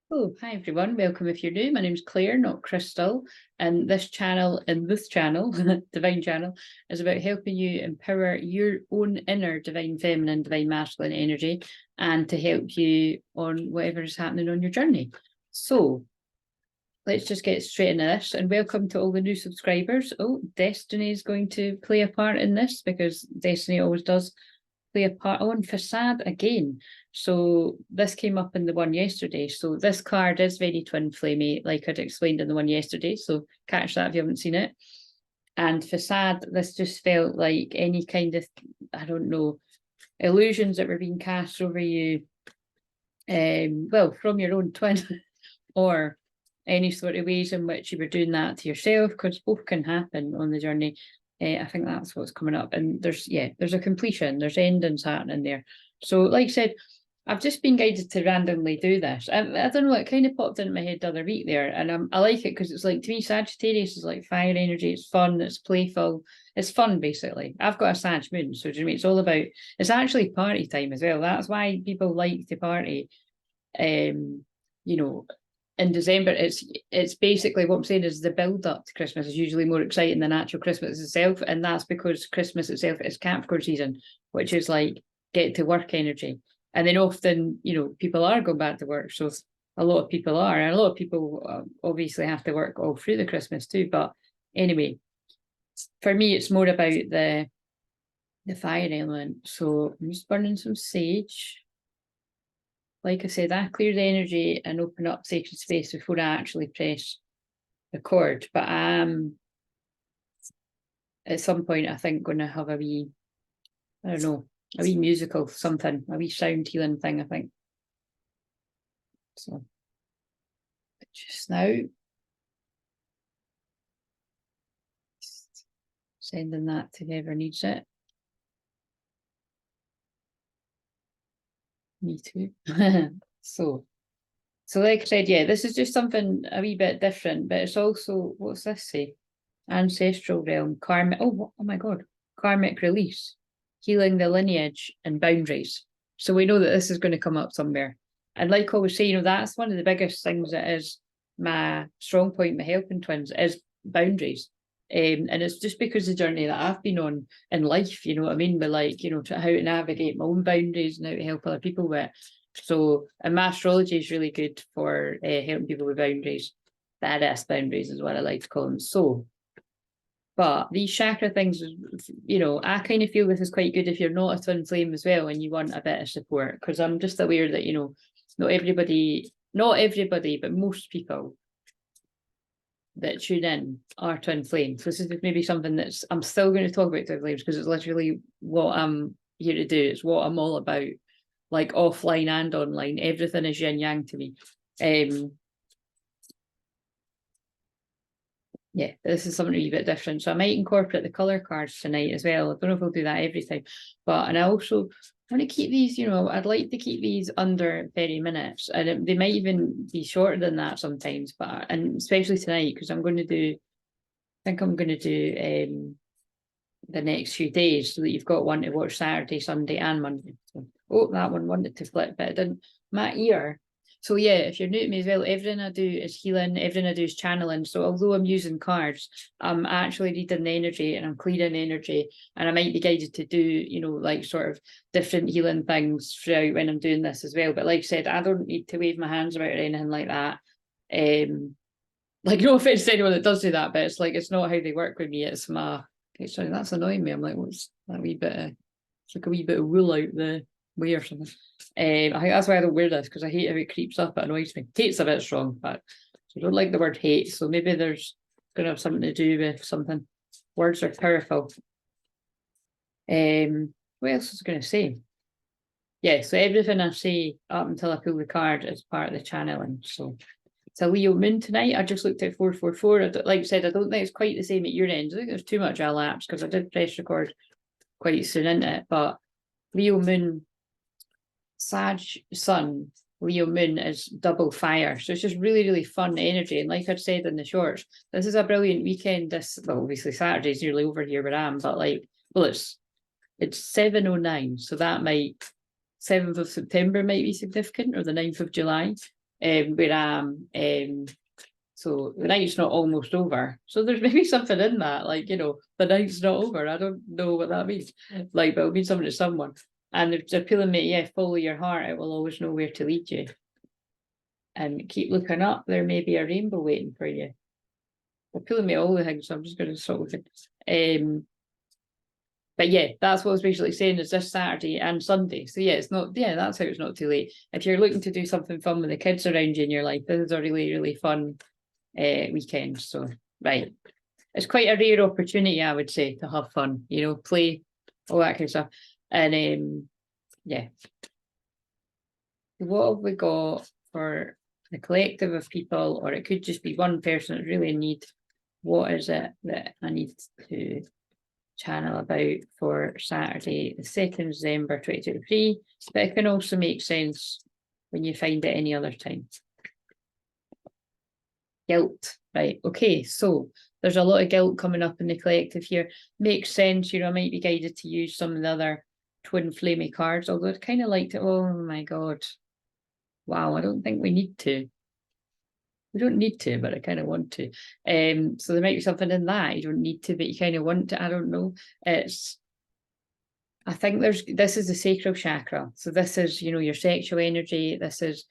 Oh, hi everyone. Welcome if you're new. My name's Claire, not Crystal. And this channel, Divine Channel, is about helping you empower your own inner divine feminine, divine masculine energy, and to help you on whatever is happening on your journey. So let's just get straight into this. And welcome to all the new subscribers. Oh, Destiny is going to play a part in this because Destiny always does play a part on facade again. So this came up in the one yesterday. So this card is very twin flamey, like I'd explained in the one yesterday. So catch that if you haven't seen it. And facade, this just felt like any kind of, I don't know, illusions that were being cast over you, well, from your own twin, or any sort of ways in which you were doing that to yourself, because both can happen on the journey. I think that's what's coming up. And there's a completion, there's endings happening there. So like I said, I've just been guided to randomly do this. I don't know, it kind of popped into my head the other week there, and I like it because it's like, to me, Sagittarius is like fire energy. It's fun, it's playful, it's fun basically. I've got a Sag moon, so do you know, it's all about, it's actually party time as well. That's why people like to party. You know, in December, it's basically, what I'm saying is the build up to Christmas is usually more exciting than actual Christmas itself, and that's because Christmas itself is Capricorn season, which is like get to work energy. And then often, you know, people are going back to work. So a lot of people are. And a lot of people obviously have to work all through the Christmas too. But anyway, for me, it's more about the fire element. So I'm just burning some sage. Like I said, I clear the energy and open up sacred space before I actually press the chord. But at some point, I think going to have a wee, I don't know, a wee musical something, a wee sound healing thing, I think. So just now, sending that to whoever needs it. Me too. So like I said, yeah, this is just something a wee bit different, but it's also, what's this say? Ancestral realm, karmic, oh my God, karmic release, healing the lineage and boundaries. So we know that this is going to come up somewhere. And like I was saying, you know, that's one of the biggest things that is my strong point, my helping twins, is boundaries. And it's just because the journey that I've been on in life, you know what I mean, but like, you know, how to navigate my own boundaries and how to help other people with. So, and my astrology is really good for helping people with boundaries. Badass boundaries is what I like to call them. So, but these chakra things, you know, I kind of feel this is quite good if you're not a twin flame as well and you want a bit of support, because I'm just aware that, you know, not everybody, but most people that tune in are twin flames. So this is maybe something that's, I'm still going to talk about twin flames because it's literally what I'm here to do. It's what I'm all about, like offline and online. Everything is yin yang to me. Yeah, this is something a wee bit different. So I might incorporate the colour cards tonight as well. I don't know if I'll do that every time. But, and I also want to keep these, you know, I'd like to keep these under 30 minutes. And they might even be shorter than that sometimes, but, and especially tonight, because I'm going to do, I think I'm going to do the next few days so that you've got one to watch Saturday, Sunday and Monday. So, oh, that one wanted to flip, but it didn't. My ear. So yeah, if you're new to me as well, everything I do is healing, everything I do is channeling. So although I'm using cards, I'm actually reading the energy and I'm clearing energy, and I might be guided to do, you know, like sort of different healing things throughout when I'm doing this as well. But like I said, I don't need to wave my hands about or anything like that. Like, no offense to anyone that does do that, but it's like, it's not how they work with me. It's my, okay, sorry, that's annoying me. I'm like, what's that wee bit of, it's like a wee bit of wool out the way or something. I think that's why I don't wear this, because I hate how it creeps up. It annoys me. Hate's a bit strong, but I don't like the word hate. So maybe there's going to have something to do with something. Words are powerful. What else was I going to say? Yeah, so everything I say up until I pull the card is part of the channeling. So it's a Leo moon tonight. I just looked at 444. Like I said, I don't think it's quite the same at your end. I think there's too much elapsed because I did press record quite soon into it. But Leo moon, Sag sun, Leo moon is double fire. So it's just really, really fun energy. And like I'd said in the shorts, this is a brilliant weekend. This, well, obviously Saturday's nearly over here where I am, but like, well, it's 7:09. So that might, 7th of September might be significant, or the 9th of July. where I am. So the night's not almost over. So there's maybe something in that, like, you know, the night's not over. I don't know what that means. Like, but it'll mean something to someone. And they're pulling me, yeah, follow your heart. It will always know where to lead you. And keep looking up. There may be a rainbow waiting for you. They're pulling me all the things, so I'm just going to stop looking. But yeah, that's what I was basically saying, is this Saturday and Sunday. So yeah, it's not, yeah, that's how it's not too late. If you're looking to do something fun with the kids around you in your life, this is a really, really fun weekend. So, right. It's quite a rare opportunity, I would say, to have fun, you know, play, all that kind of stuff. And yeah. What have we got for the collective of people, or it could just be one person that really need? What is it that I need to channel about for Saturday, the 2nd of December 2023? But it can also make sense when you find it any other time. Guilt, right? Okay, so there's a lot of guilt coming up in the collective here. Makes sense, you know, I might be guided to use some of the other twin flamey cards, although I'd kind of like to, oh my God. Wow, I don't think we need to. We don't need to, but I kind of want to. So there might be something in that. You don't need to, but you kind of want to. I don't know. I think this is the sacral chakra. So this is, you know, your sexual energy. This is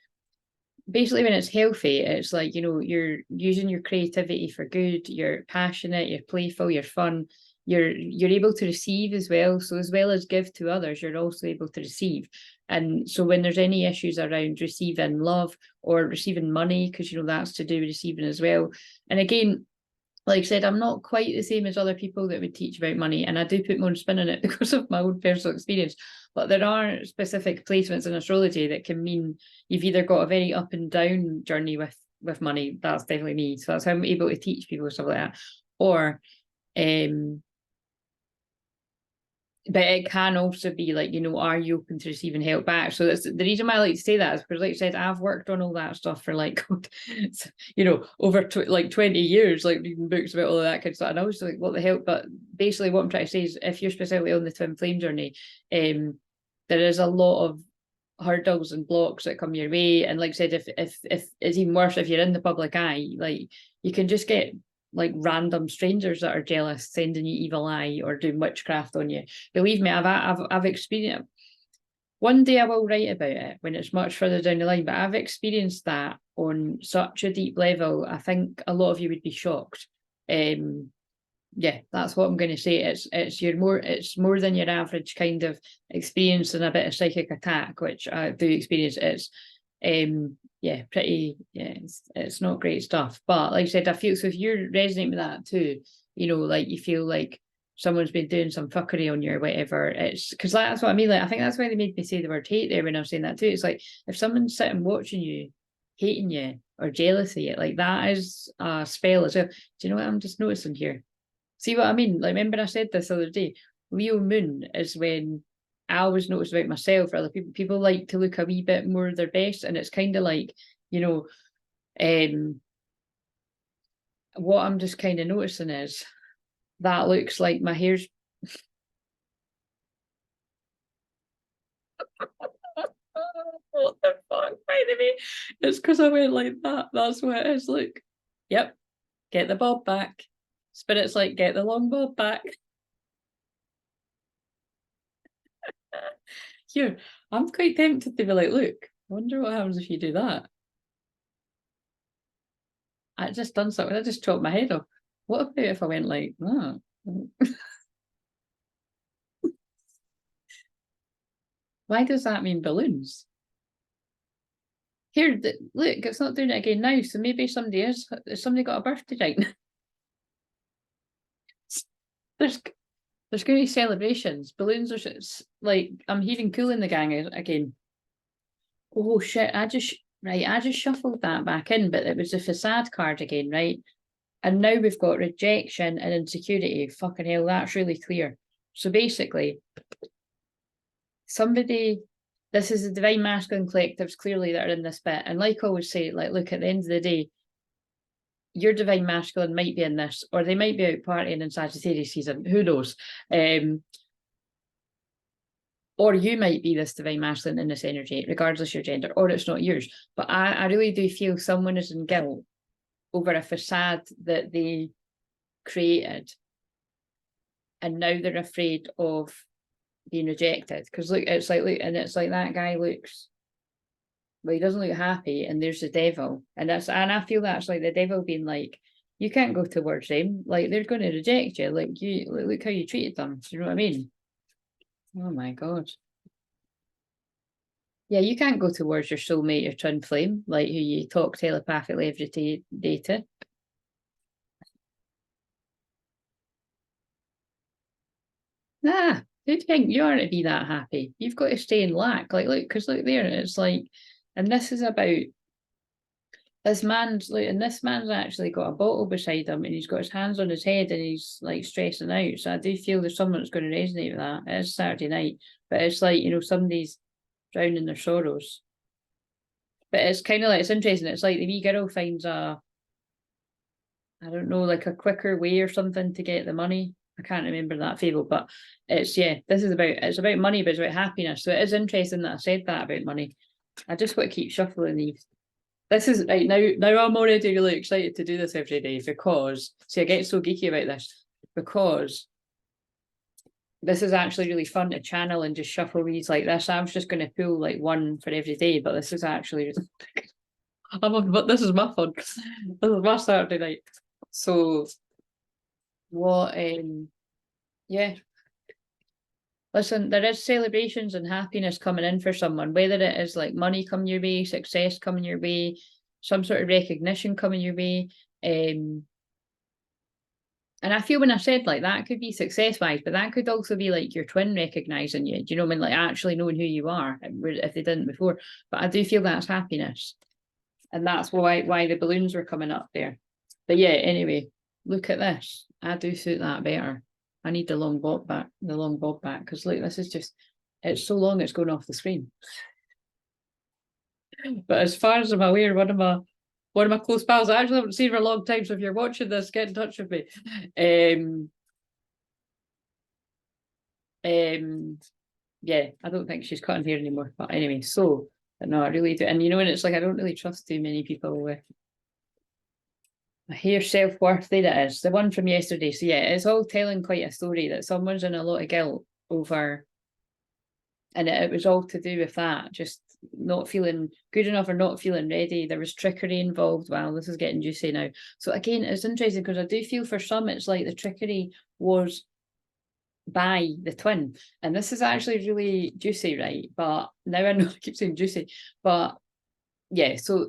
basically when it's healthy, it's like, you know, you're using your creativity for good, you're passionate, you're playful, you're fun, you're able to receive as well. So as well as give to others, you're also able to receive. And so when there's any issues around receiving love or receiving money, because, you know, that's to do with receiving as well. And again, like I said, I'm not quite the same as other people that would teach about money, and I do put my own spin on it because of my own personal experience. But there are specific placements in astrology that can mean you've either got a very up and down journey with money. That's definitely me. So that's how I'm able to teach people stuff like that. Or but it can also be like, you know, are you open to receiving help back? So that's the reason why I like to say that, is because, like I said, I've worked on all that stuff for like, you know, over like 20 years, like reading books about all of that kind of stuff. And I was like, what the hell? But basically what I'm trying to say is, if you're specifically on the twin flame journey, there is a lot of hurdles and blocks that come your way. And like I said, if it's even worse, if you're in the public eye, like you can just get like random strangers that are jealous sending you evil eye or doing witchcraft on you. Believe me, I've experienced. One day I will write about it when it's much further down the line, but I've experienced that on such a deep level. I think a lot of you would be shocked. Yeah, that's what I'm going to say. It's more than your average kind of experience and a bit of psychic attack, which I do experience. It's yeah, it's not great stuff. But like I said, I feel, so if you're resonating with that too, you know, like you feel like someone's been doing some fuckery on you or whatever, it's because that's what I mean. Like, I think that's why they made me say the word hate there when I was saying that too. It's like, if someone's sitting watching you, hating you or jealous of you, like that is a spell as well. Do you know what I'm just noticing here? See what I mean? Like, remember I said this the other day, Leo moon is when I always notice about myself or other people, people like to look a wee bit more their best. And it's kind of like, you know, what I'm just kind of noticing is that looks like my hair's what the fuck, by the way? It's because I went like that. That's what it is. Look. Yep. Get the bob back. Spirit's like, get the long bob back. Here, I'm quite tempted to be like, look, I wonder what happens if you do that. I just done something. I just chopped my head off. What about if I went like that? Why does that mean balloons? Here, look, it's not doing it again now. So maybe somebody got a birthday right now. There's going to be celebrations. Balloons are like, I'm hearing cool in the gang again. Oh shit! I just shuffled that back in, but it was a facade card again, right? And now we've got rejection and insecurity. Fucking hell, that's really clear. So basically, this is the divine masculine collectives clearly that are in this bit. And like I always say, like, look, at the end of the day, your divine masculine might be in this, or they might be out partying in Sagittarius season. Who knows? or you might be this divine masculine in this energy, regardless your gender, or it's not yours. But I really do feel someone is in guilt over a facade that they created, and now they're afraid of being rejected. Because look, it's like, look, and it's like that guy looks, well, he doesn't look happy, and there's the devil, and I feel that's like the devil being like, you can't go towards them, like they're going to reject you, like you look how you treated them. Do you know what I mean? Oh my god. Yeah, you can't go towards your soulmate, your twin flame, like who you talk telepathically every day to. Nah, who do you think you are to be that happy? You've got to stay in lack. Like, look, because look there, it's like, and this is about this man's like, and this man's actually got a bottle beside him, and he's got his hands on his head, and he's like stressing out. So I do feel there's someone that's going to resonate with that. It is Saturday night, but it's like, you know, somebody's drowning their sorrows. But it's kind of like, it's interesting. It's like the wee girl finds I don't know, like a quicker way or something to get the money. I can't remember that fable, but it's, yeah, it's about money, but it's about happiness. So it is interesting that I said that about money. I just want to keep shuffling these. This is right now. Now I'm already really excited to do this every day because, see, I get so geeky about this because this is actually really fun to channel and just shuffle these like this. I was just going to pull like one for every day, but this is actually, but this is my fun. This is my Saturday night. So what? Yeah. Listen, there is celebrations and happiness coming in for someone, whether it is like money coming your way, success coming your way, some sort of recognition coming your way. And I feel when I said like that could be success-wise, but that could also be like your twin recognizing you. Do you know what I mean? Like actually knowing who you are if they didn't before. But I do feel that's happiness. And that's why the balloons were coming up there. But yeah, anyway, look at this. I do suit that better. I need the long bob back, because look, this is just, it's so long it's going off the screen. But as far as I'm aware, one of my close pals, I actually haven't seen for a long time, so if you're watching this, get in touch with me. Yeah, I don't think she's cutting hair anymore. But anyway, so no, I really do. And you know, and it's like I don't really trust too many people with hair self-worth. There it is, the one from yesterday. So yeah, it's all telling quite a story that someone's in a lot of guilt over, and it was all to do with that, just not feeling good enough or not feeling ready. There was trickery involved. Wow, this is getting juicy now. So again, it's interesting because I do feel for some it's like the trickery was by the twin, and this is actually really juicy, right? But now I know I keep saying juicy, but yeah, so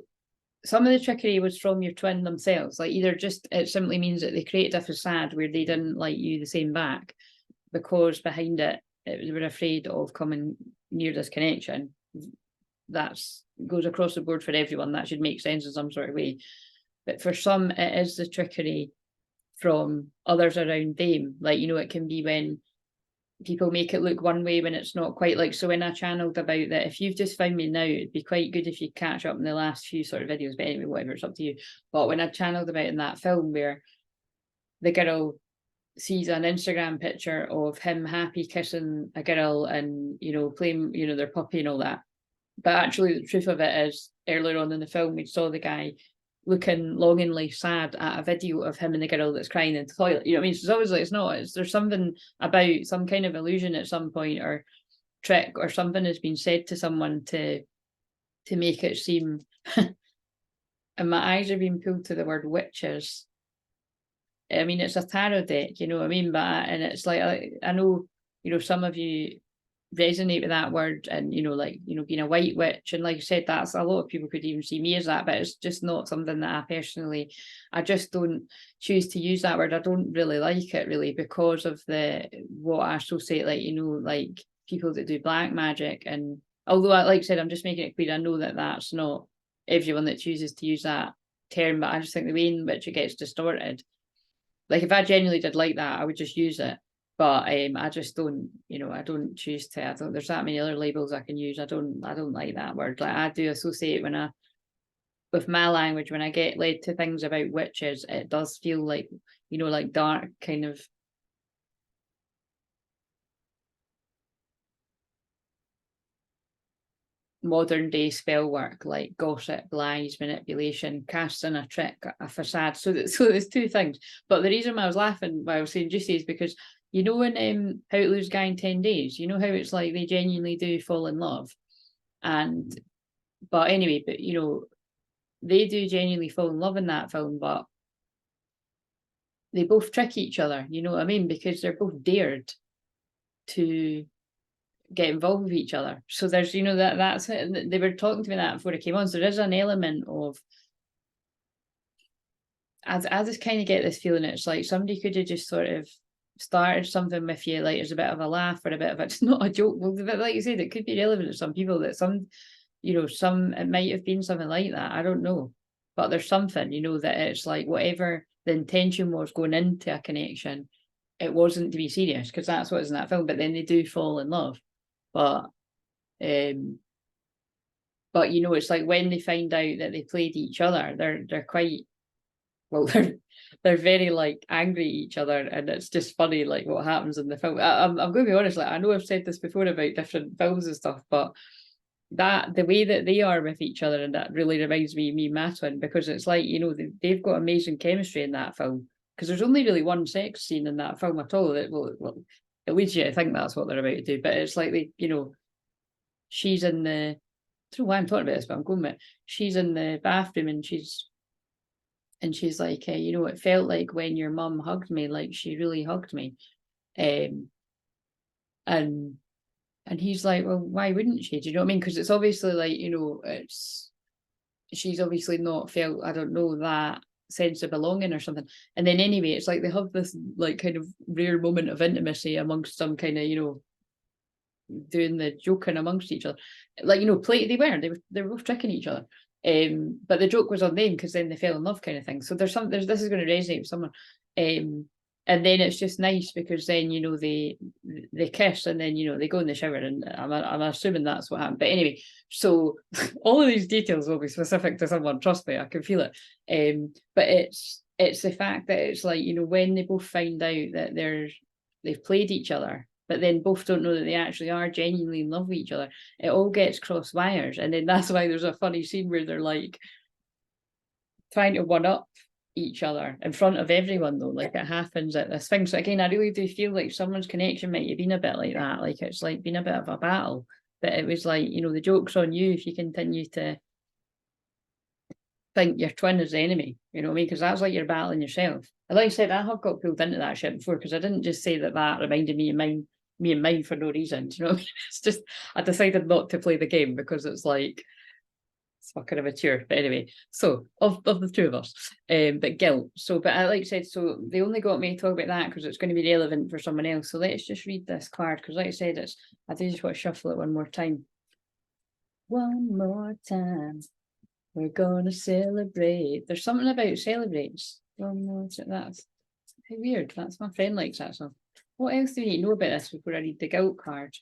some of the trickery was from your twin themselves. Like either just it simply means that they created a facade where they didn't like you the same back, because behind it they were afraid of coming near this connection. That's goes across the board for everyone. That should make sense in some sort of way. But for some, it is the trickery from others around them. Like, you know, it can be when people make it look one way when it's not quite. Like, so when I channeled about that, if you've just found me now, it'd be quite good if you catch up in the last few sort of videos, but anyway, whatever, it's up to you. But when I channeled about in that film where the girl sees an Instagram picture of him happy kissing a girl and, you know, playing, you know, their puppy and all that, but actually the truth of it is earlier on in the film we saw the guy looking longingly sad at a video of him and the girl that's crying in the toilet. You know what I mean? So it's always like, it's not, there's something about some kind of illusion at some point, or trick, or something has been said to someone to make it seem and my eyes are being pulled to the word witches. I mean, it's a tarot deck, you know what I mean? But and it's like, I know, you know, some of you resonate with that word, and you know, like, you know, being a white witch, and like I said, that's a lot of people could even see me as that, but it's just not something that I personally, I just don't choose to use that word. I don't really like it, really, because of the what I associate, like, you know, like people that do black magic. And although like I said, I'm just making it clear, I know that that's not everyone that chooses to use that term, but I just think the way in which it gets distorted, like if I genuinely did like that, I would just use it. But I just don't, you know, I don't choose to. I don't. There's that many other labels I can use. I don't like that word. Like I do associate with my language, when I get led to things about witches, it does feel like, you know, like dark kind of. modern day spell work, like gossip, lies, manipulation, casting a trick, a facade. So there's two things. But the reason why I was laughing while I was saying juicy is because you know in How to Lose a Guy in 10 Days, you know how it's like they genuinely do fall in love. But anyway, you know, they do genuinely fall in love in that film, but they both trick each other, you know what I mean? Because they're both dared to get involved with each other. So there's, you know, that's it. They were talking to me that before I came on. So there is an element of, I just kind of get this feeling it's like somebody could have just sort of started something with you, like there's a bit of a laugh or a bit of it's not a joke. Well, like you said, it could be relevant to some people, that some, you know, it might have been something like that. I don't know. But there's something, you know, that it's like whatever the intention was going into a connection, it wasn't to be serious, because that's what is in that film. But then they do fall in love. But you know, it's like when they find out that they played each other, they're quite, well, they're very like angry at each other, and it's just funny like what happens in the film. I'm going to be honest, like I know I've said this before about different films and stuff, but that the way that they are with each other, and that really reminds me of me and my twin, because it's like, you know, they've got amazing chemistry in that film, because there's only really one sex scene in that film at all. That well, it leads you to think that's what they're about to do, but it's like they, you know, she's in the, I don't know why I'm talking about this, but I'm going with it. She's in the bathroom and she's like, hey, you know, it felt like when your mum hugged me, like she really hugged me. And he's like, well, why wouldn't she? Do you know what I mean? Because it's obviously like, you know, she's obviously not felt, I don't know, that sense of belonging or something. And then anyway, it's like they have this like kind of rare moment of intimacy amongst some kind of, you know, doing the joking amongst each other, like, you know, they were both tricking each other, but the joke was on them because then they fell in love, kind of thing. So this is going to resonate with someone, and then it's just nice because then, you know, they kiss, and then, you know, they go in the shower, and I'm assuming that's what happened. But anyway, so all of these details will be specific to someone, trust me, I can feel it. But it's the fact that it's like, you know, when they both find out that they've played each other, but then both don't know that they actually are genuinely in love with each other, it all gets cross wires. And then that's why there's a funny scene where they're like trying to one up each other in front of everyone, though, like it happens at this thing. So again, I really do feel like someone's connection might have been a bit like that, like it's like been a bit of a battle, but it was like, you know, the joke's on you if you continue to think your twin is the enemy, you know what I mean? Because that's like you're battling yourself. And like I said, I have got pulled into that shit before, because I didn't just say that reminded me of mine for no reason. Do you know what I mean? It's just I decided not to play the game because it's like it's fucking immature. But anyway, so of the two of us, but guilt. So, but I like I said, so they only got me to talk about that because it's going to be relevant for someone else. So let's just read this card, because like I said, I do just want to shuffle it one more time. One more time. We're gonna celebrate. There's something about celebrates. That's weird. That's my friend likes that song. What else do we need to know about this before I read the guilt card?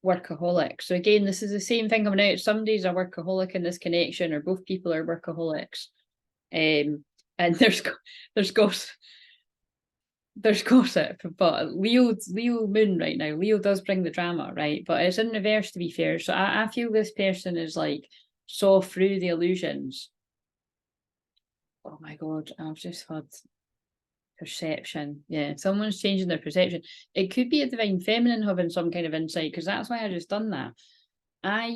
Workaholic. So again, this is the same thing coming out. Somebody's a workaholic in this connection, or both people are workaholics. And there's gossip, but Leo moon right now. Leo does bring the drama, right? But it's in reverse, to be fair. So I feel this person is like saw through the illusions. Oh my God, I've just had perception. Yeah, someone's changing their perception. It could be a divine feminine having some kind of insight, because that's why I just done that. I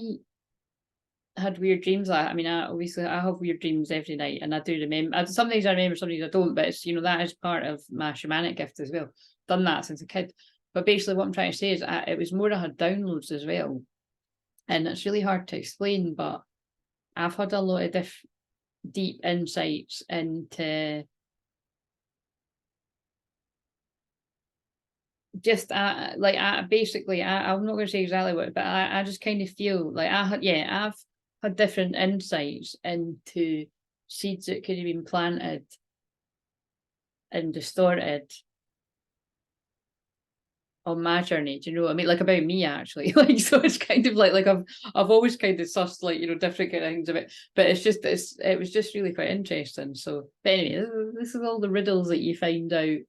had weird dreams. I mean, I have weird dreams every night, and I do remember. Some days I remember, some days I don't. But it's, you know, that is part of my shamanic gift as well. Done that since a kid. But basically, what I'm trying to say is, it was more I had downloads as well, and it's really hard to explain. But I've had a lot of deep insights into just basically, I'm not going to say exactly what, but I just kind of feel like I've had different insights into seeds that could have been planted and distorted on my journey. Do you know what I mean? Like about me, actually. Like, so it's kind of like I've always kind of sussed, like, you know, different kind of things of it. But it was just really quite interesting. So, but anyway, this is all the riddles that you find out.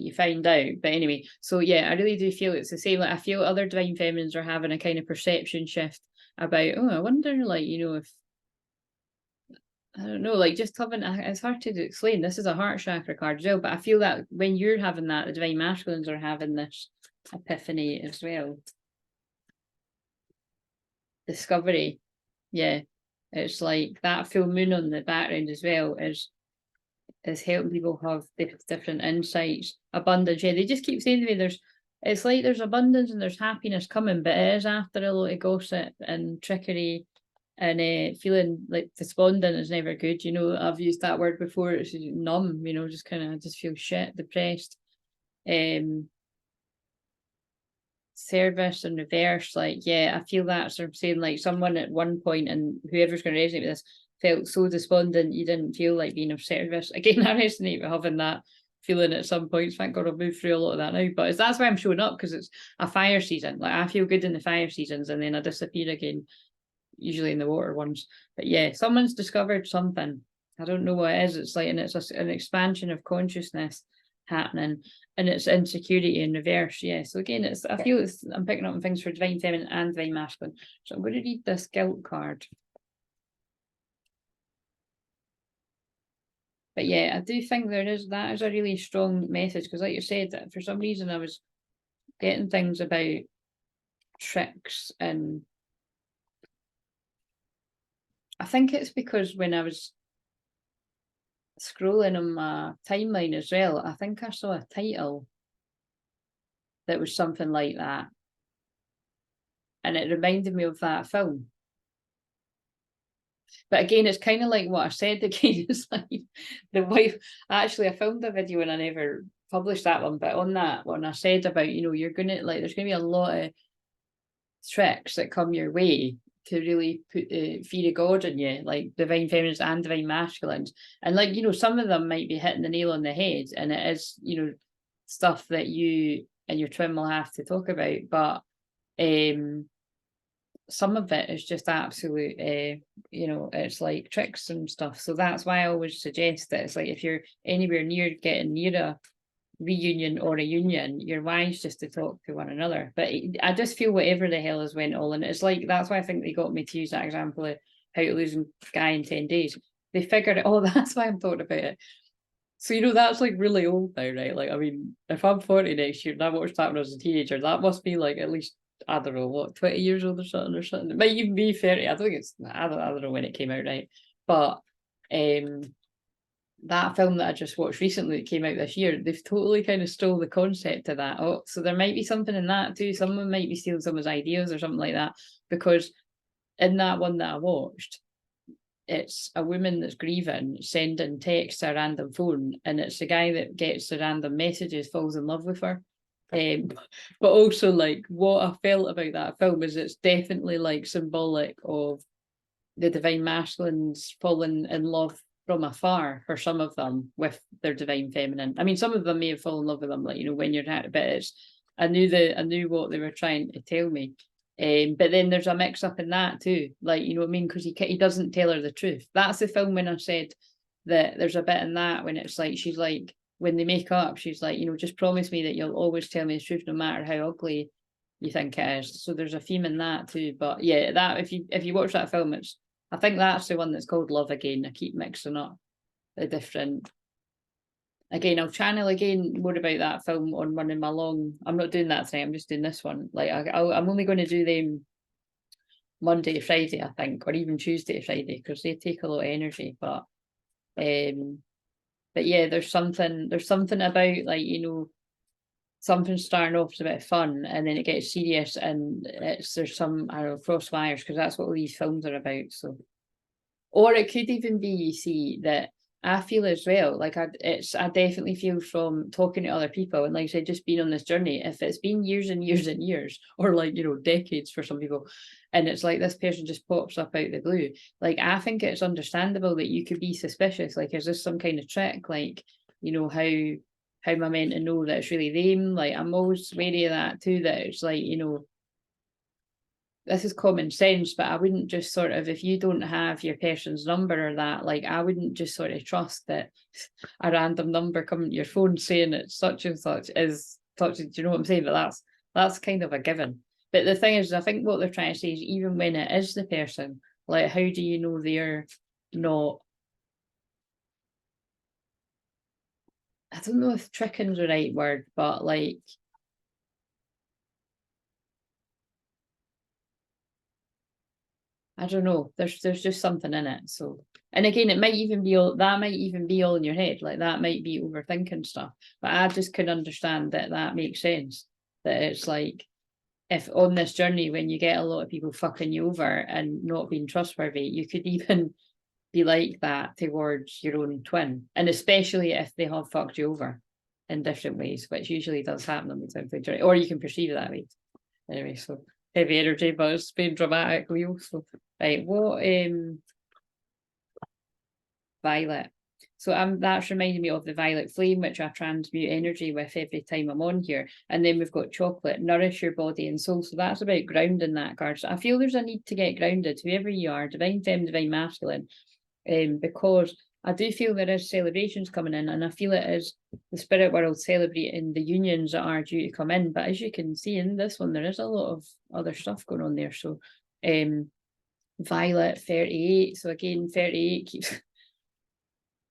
you find out. But anyway, so yeah, I really do feel it's the same. Like I feel other divine feminines are having a kind of perception shift about, oh, I wonder, like, you know, if I don't know, like just having, it's hard to explain. This is a heart chakra card as well, but I feel that when you're having that, the divine masculines are having this epiphany as well. Discovery. Yeah. It's like that full moon on the background as well is helping people have different insights. Abundance. Yeah, they just keep saying to me it's like there's abundance and there's happiness coming, but it is after a lot of gossip and trickery. And feeling like despondent is never good. You know, I've used that word before. It's numb, you know, just kind of just feel shit, depressed. Service and reverse, like, yeah, I feel that sort of saying like someone at one point, and whoever's going to resonate with this, felt so despondent you didn't feel like being of service. Again, I resonate with having that feeling at some points. Thank God I've moved through a lot of that now. But that's why I'm showing up, because it's a fire season. Like I feel good in the fire seasons and then I disappear again, usually in the water ones. But yeah, someone's discovered something. I don't know what it is. It's like, and it's an expansion of consciousness happening, and it's insecurity in reverse. Yeah. So again, I feel I'm picking up on things for divine feminine and divine masculine. So I'm going to read this guilt card. But yeah, I do think that is a really strong message, because like you said, that for some reason I was getting things about tricks, and I think it's because when I was scrolling on my timeline as well, I think I saw a title that was something like that, and it reminded me of that film. But again, it's kind of like what I said again. It's like the wife. Actually, I filmed a video and I never published that one. But on that one, I said about, you know, you're gonna, like, there's gonna be a lot of tricks that come your way to really put the fear of God in you, like divine feminines and divine masculines. And like, you know, some of them might be hitting the nail on the head, and it is, you know, stuff that you and your twin will have to talk about. But some of it is just absolute, you know, it's like tricks and stuff. So that's why I always suggest that it's like, if you're anywhere near getting near a reunion or a union, you're wise just to talk to one another. But I just feel whatever the hell has went all in, it's like, that's why I think they got me to use that example of how to lose a guy in 10 days. They figured it, oh, that's why I'm talking about it. So, you know, that's like really old now, right? Like, I mean, if I'm 40 next year and I watched that when I was a teenager, that must be like at least, I don't know, what, 20 years old or something. It might even be 30. I don't think it's, I don't know when it came out, right? But that film that I just watched recently that came out this year, they've totally kind of stole the concept of that. Oh, so there might be something in that too. Someone might be stealing someone's ideas or something like that. Because in that one that I watched, it's a woman that's grieving, sending texts to a random phone, and it's the guy that gets the random messages falls in love with her. But also, like, what I felt about that film is it's definitely like symbolic of the divine masculines falling in love from afar, for some of them, with their divine feminine. I mean, some of them may have fallen in love with them, like, you know, when you're at, but it's, I knew what they were trying to tell me. But then there's a mix up in that too, like, you know what I mean, because he doesn't tell her the truth. That's the film when I said that there's a bit in that when it's like, she's like, when they make up, she's like, you know, just promise me that you'll always tell me the truth no matter how ugly you think it is. So there's a theme in that too. But yeah, that if you watch that film, it's, I think that's the one that's called Love Again. I keep mixing up the different. Again, I'll channel again more about that film on one of my long. I'm not doing that tonight. I'm just doing this one. Like I'm only going to do them Monday to Friday, I think, or even Tuesday to Friday, because they take a lot of energy. But yeah, there's something about, like, you know, something starting off as a bit of fun and then it gets serious, and there's some, I don't know, cross wires, because that's what all these films are about. So, or it could even be, you see, that I feel as well, like I definitely feel from talking to other people, and like I said, just being on this journey, if it's been years and years and years, or like, you know, decades for some people, and it's like this person just pops up out the blue, like, I think it's understandable that you could be suspicious, like, is this some kind of trick? Like, you know, how am I meant to know that it's really them? Like, I'm always wary of that too, that it's like, you know, this is common sense, but I wouldn't just sort of, if you don't have your person's number or that, like, I wouldn't just sort of trust that a random number coming to your phone saying it's such and such is such. Do you know what I'm saying? But that's kind of a given. But the thing is, I think what they're trying to say is, even when it is the person, like, how do you know they're not? I don't know if tricking's the right word, but like, I don't know. There's just something in it. So, and again, it might even be all that might even be all in your head. Like, that might be overthinking stuff. But I just can understand that that makes sense. That it's like, if on this journey, when you get a lot of people fucking you over and not being trustworthy, you could even be like that towards your own twin, and especially if they have fucked you over in different ways, which usually does happen on the twin journey, or you can perceive it that way. Anyway, so heavy energy, but it's been dramatic, Leo. So, right, what Violet. So that's reminding me of the violet flame, which I transmute energy with every time I'm on here. And then we've got chocolate, nourish your body and soul. So that's about grounding that card. So I feel there's a need to get grounded, whoever you are, divine femme, divine masculine, because I do feel there is celebrations coming in, and I feel it is the spirit world celebrating the unions that are due to come in. But as you can see in this one, there is a lot of other stuff going on there. So Violet 38. So again, 38 keeps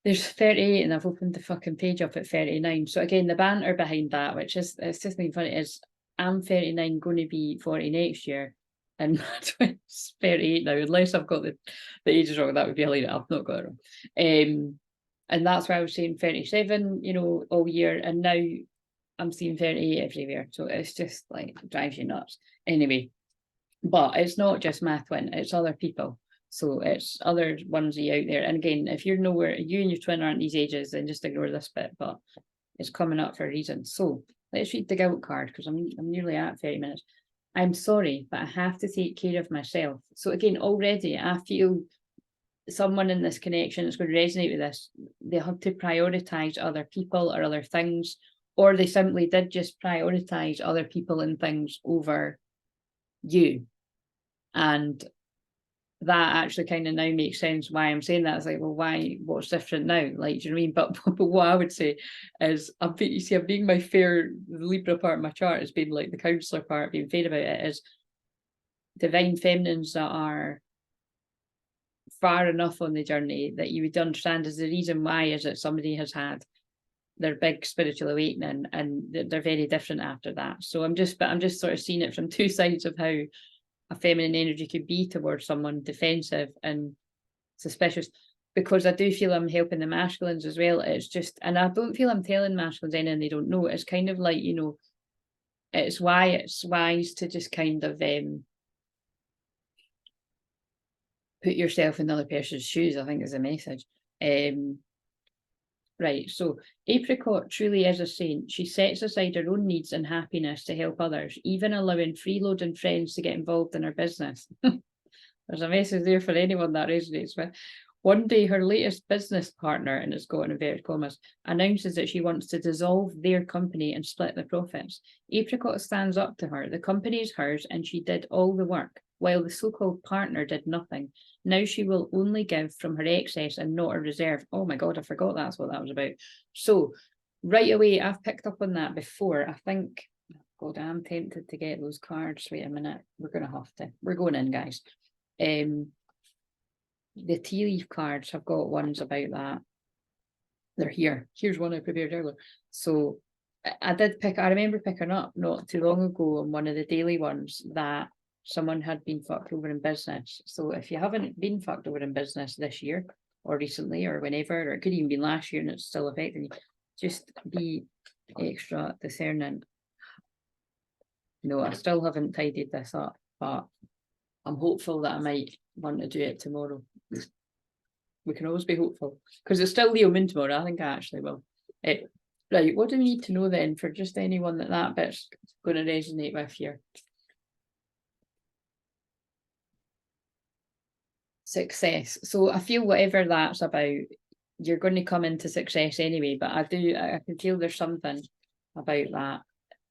there's 38, and I've opened the fucking page up at 39. So again, the banter behind that, which is, it's just being funny, is I'm 39, going to be 40 next year, and my twin's 38 now, unless I've got the ages wrong. That would be hilarious. I've not got it wrong. And that's why I was saying 37, you know, all year, and now I'm seeing 38 everywhere. So it's just like, it drives you nuts. Anyway, but it's not just my twin, it's other people. So it's other ones of you out there. And again, if you're nowhere, you and your twin aren't these ages, then just ignore this bit, but it's coming up for a reason. So let's read the guilt card, because I'm nearly at 30 minutes. I'm sorry, but I have to take care of myself. So again, already I feel someone in this connection is going to resonate with this. They have to prioritize other people or other things, or they simply did just prioritize other people and things over you. And that actually kind of now makes sense why I'm saying that. It's like, well, why, what's different now? Like, do you know what I mean? But what I would say is, I'm being my fair Libra part of my chart has been like the counselor part, being fair about it, is divine feminines that are far enough on the journey that you would understand is the reason why is that somebody has had their big spiritual awakening, and they're very different after that. So I'm just sort of seeing it from two sides of how a feminine energy could be towards someone defensive and suspicious, because I do feel I'm helping the masculines as well. It's just, and I don't feel I'm telling masculines anything they don't know. It's kind of like, you know, it's why it's wise to just kind of put yourself in another person's shoes, I think is a message. Right, so Apricot truly is a saint. She sets aside her own needs and happiness to help others, even allowing freeloading friends to get involved in her business. There's a message there for anyone that resonates with. One day, her latest business partner, and it's got in inverted commas, announces that she wants to dissolve their company and split the profits. Apricot stands up to her. The company is hers, and she did all the work, while the so-called partner did nothing. Now she will only give from her excess and not a reserve. Oh my God, I forgot that's what that was about. So right away, I've picked up on that before. I think, God, I'm tempted to get those cards. Wait a minute. We're going to have to. We're going in, guys. The tea leaf cards have got ones about that. They're here. Here's one I prepared earlier. So I remember picking up not too long ago on one of the daily ones that someone had been fucked over in business. So if you haven't been fucked over in business this year or recently or whenever, or it could even be last year and it's still affecting you, just be extra discerning. No, I still haven't tidied this up, but I'm hopeful that I might want to do it tomorrow. We can always be hopeful, because it's still Leo Moon tomorrow. I think I actually will. Right, what do we need to know then for just anyone that bit's going to resonate with here? Success. So I feel whatever that's about, you're going to come into success anyway, but I can feel there's something about that.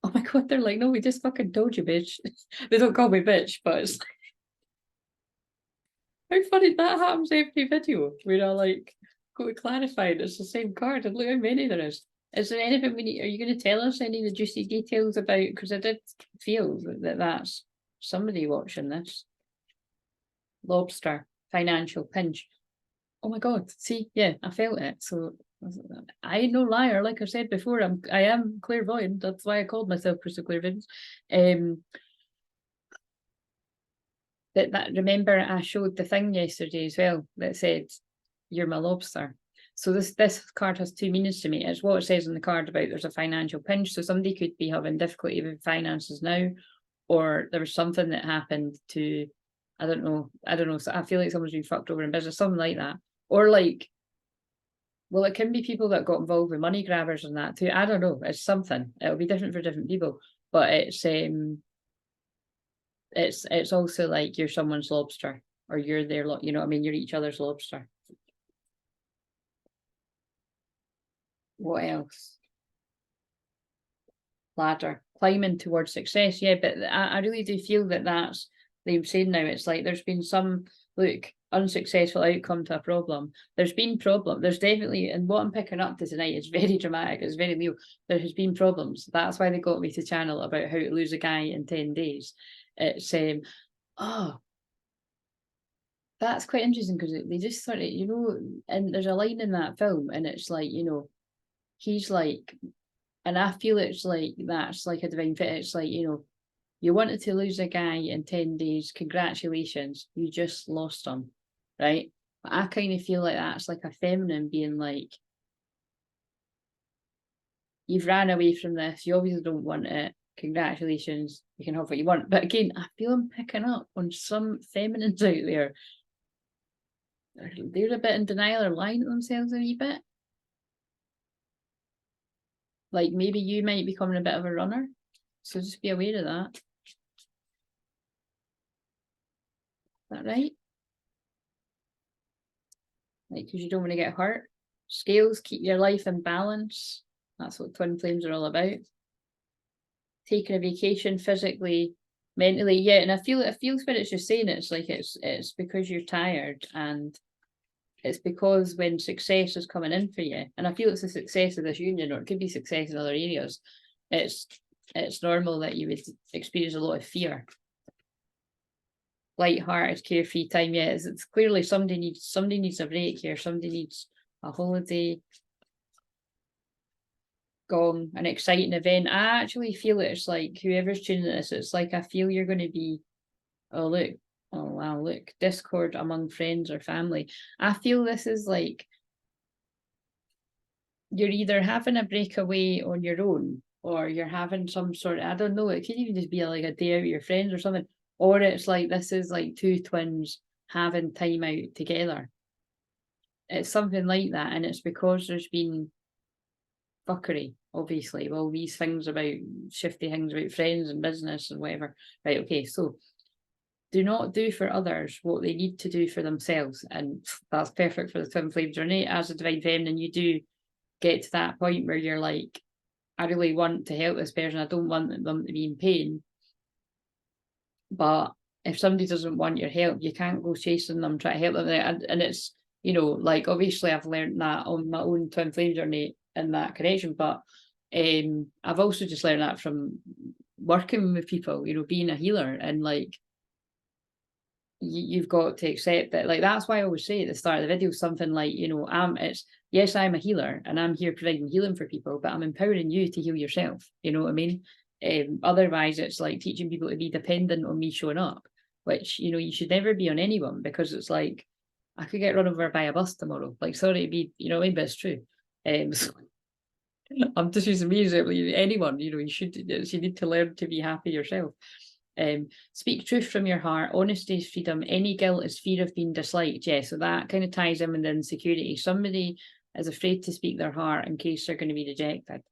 Oh my God, they're like, no, we just fucking told you, bitch. They don't call me bitch, but it's how funny that happens every video where I like go to clarify and it's the same card and look how many there is. Is there anything we need? Are you going to tell us any of the juicy details about? Because I did feel that that's somebody watching this. Lobster, financial pinch. Oh my God, see, yeah, I felt it. So I ain't no liar. Like I said before, I am clairvoyant. That's why I called myself Crystal Clairvoyant. That remember I showed the thing yesterday as well that said you're my lobster. So this card has two meanings to me. It's what it says in the card about there's a financial pinch. So somebody could be having difficulty with finances now, or there was something that happened to, I don't know. So I feel like someone's been fucked over in business, something like that. Or like, well, it can be people that got involved with money grabbers and that too. I don't know. It's something. It'll be different for different people. But it's also like you're someone's lobster, or you're their, you know what I mean? You're each other's lobster. What else? Ladder, climbing towards success. Yeah, but I really do feel that that's, they've said now, it's like there's been some, look, unsuccessful outcome to a problem. There's been problem. There's definitely, and what I'm picking up to tonight is very dramatic. It's very Leo. There has been problems. That's why they got me to channel about how to lose a guy in 10 days. It's oh, that's quite interesting because they just sort of, you know, and there's a line in that film and it's like, you know, he's like, and I feel it's like, that's like a divine fit. It's like, you know, you wanted to lose a guy in 10 days. Congratulations. You just lost him. Right. But I kind of feel like that's like a feminine being like, you've ran away from this. You obviously don't want it. Congratulations. You can have what you want. But again, I feel I'm picking up on some feminines out there. They're a bit in denial or lying to themselves a wee bit. Like maybe you might be becoming a bit of a runner. So just be aware of that. Is that right? Like, because you don't want to get hurt. Scales, keep your life in balance. That's what twin flames are all about. Taking a vacation physically, mentally, yeah. And I feel Spirit's just saying it's like it's because you're tired, and it's because when success is coming in for you, and I feel it's the success of this union, or it could be success in other areas. It's normal that you would experience a lot of fear. Light-hearted, carefree time. Yeah, it's clearly somebody needs a break here. Somebody needs a holiday. Gong, an exciting event. I actually feel it's like whoever's tuning this, it's like I feel you're going to be, oh look, oh wow, look, discord among friends or family. I feel this is like you're either having a breakaway on your own, or you're having some sort of, I don't know, it could even just be like a day out with your friends or something, or it's like this is like two twins having time out together. It's something like that, and it's because there's been fuckery, obviously. Well, these things about shifty things about friends and business and whatever. Right, okay, so do not do for others what they need to do for themselves. And that's perfect for the twin flame journey. As a divine feminine, you do get to that point where you're like, I really want to help this person. I don't want them to be in pain. But if somebody doesn't want your help, you can't go chasing them, try to help them. And it's, you know, like obviously I've learned that on my own twin flame journey in that connection, but I've also just learned that from working with people, you know, being a healer, and like you've got to accept that. Like that's why I always say at the start of the video something like, you know, yes, I'm a healer and I'm here providing healing for people, but I'm empowering you to heal yourself. You know what I mean? Otherwise it's like teaching people to be dependent on me showing up, which, you know, you should never be on anyone, because it's like I could get run over by a bus tomorrow. Like, sorry to be, you know, maybe it's true. So I'm just using me as anyone, you know, you need to learn to be happy yourself. Speak truth from your heart. Honesty is freedom. Any guilt is fear of being disliked. Yeah, so that kind of ties in with the insecurity. Somebody is afraid to speak their heart in case they're going to be rejected.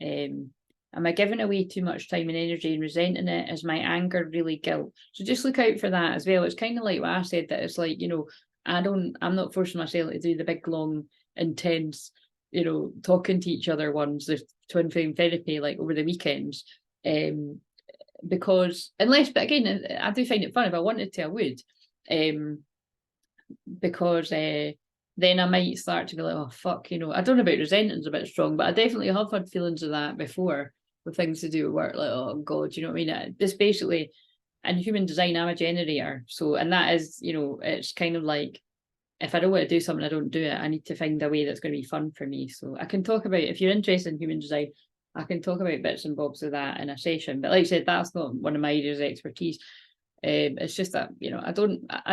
Am I giving away too much time and energy and resenting it? Is my anger really guilt? So just look out for that as well. It's kind of like what I said, that it's like, you know, I'm not forcing myself to do the big, long, intense, you know, talking to each other ones, there's twin flame therapy like over the weekends. Because unless, but again, I do find it fun. If I wanted to, I would, because then I might start to be like, oh fuck, you know, I don't know about resenting's a bit strong, but I definitely have had feelings of that before with things to do with work, like, oh god, you know what I mean? This basically, in human design, I'm a generator, so, and that is, you know, it's kind of like, if I don't want to do something, I don't do it. I need to find a way that's going to be fun for me. So I can talk about, if you're interested in human design, I can talk about bits and bobs of that in a session. But like I said, that's not one of my areas of expertise. It's just that, you know, I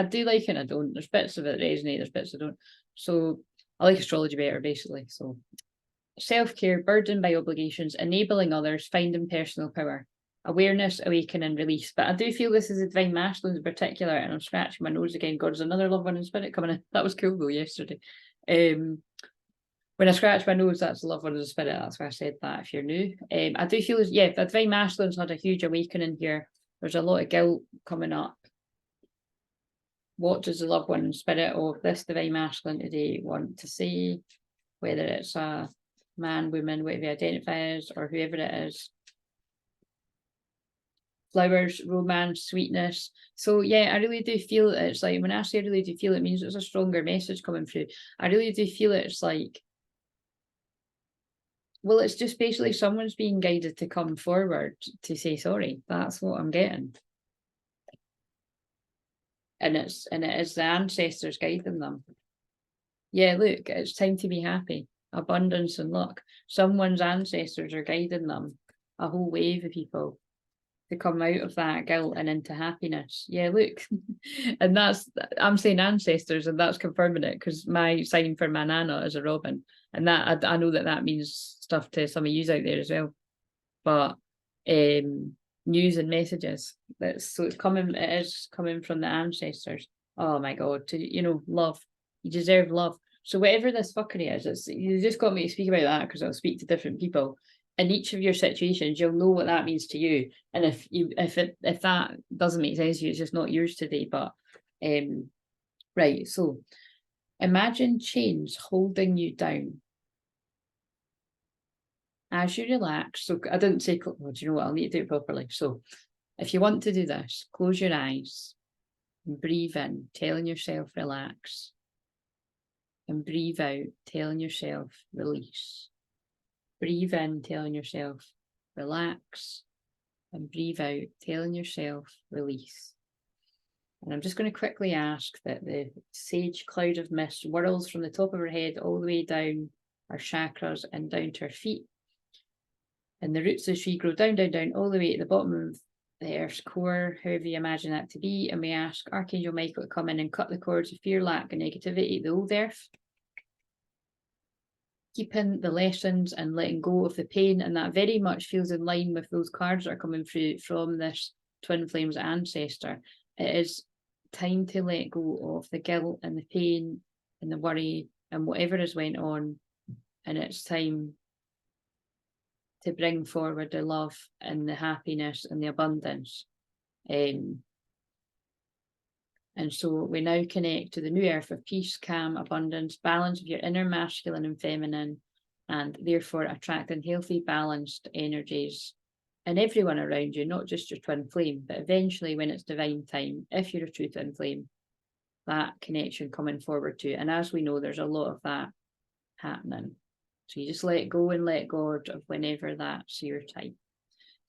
do like it and I don't. There's bits of it that resonate, there's bits I don't. So I like astrology better, basically. So self-care, burdened by obligations, enabling others, finding personal power, awareness, awakening, release. But I do feel this is a divine masculine in particular, and I'm scratching my nose again. God, there's another love one in spirit coming in. That was cool though yesterday. When I scratch my nose, that's the love one in the spirit. That's why I said that. If you're new, I do feel, yeah, the divine masculine's had a huge awakening here. There's a lot of guilt coming up. What does the loved one in spirit of this divine masculine today want to say? Whether it's a man, woman, whatever you identify as, or whoever it is. Flowers, romance, sweetness. So yeah, I really do feel it's like, when I say I really do feel, it means there's a stronger message coming through. I really do feel it's like, well, it's just basically someone's being guided to come forward to say sorry. That's what I'm getting. And it is the ancestors guiding them. Yeah, look, it's time to be happy. Abundance and luck. Someone's ancestors are guiding them. A whole wave of people to come out of that guilt and into happiness. Yeah, look. And that's, I'm saying ancestors, and that's confirming it, because my sign for my nana is a robin. And that I know that means stuff to some of you out there as well. But news and messages. So it's coming, it is coming from the ancestors. Oh my god, to, you know, love. You deserve love. So whatever this fuckery is, you just got me to speak about that because I'll speak to different people. In each of your situations, you'll know what that means to you. And if that doesn't make sense to you, it's just not yours today. But right, so imagine chains holding you down. As you relax, so I didn't say, well, do you know what, I'll need to do it properly. So if you want to do this, close your eyes and breathe in, telling yourself relax. And breathe out, telling yourself release. Breathe in, telling yourself relax. And breathe out, telling yourself release. And I'm just going to quickly ask that the sage cloud of mist whirls from the top of our head all the way down our chakras and down to our feet. And the roots of the tree grow down, down, down, all the way to the bottom of the earth's core, however you imagine that to be. And we ask Archangel Michael to come in and cut the cords of fear, lack, and negativity of the old earth. Keeping the lessons and letting go of the pain, and that very much feels in line with those cards that are coming through from this Twin Flames ancestor. It is time to let go of the guilt and the pain and the worry and whatever has went on, and it's time to bring forward the love and the happiness and the abundance. And so we now connect to the new earth of peace, calm, abundance, balance of your inner masculine and feminine, and therefore attracting healthy, balanced energies in everyone around you, not just your twin flame, but eventually when it's divine time, if you're a true twin flame, that connection coming forward to you. And as we know, there's a lot of that happening. So you just let go and let God of whenever that's your time.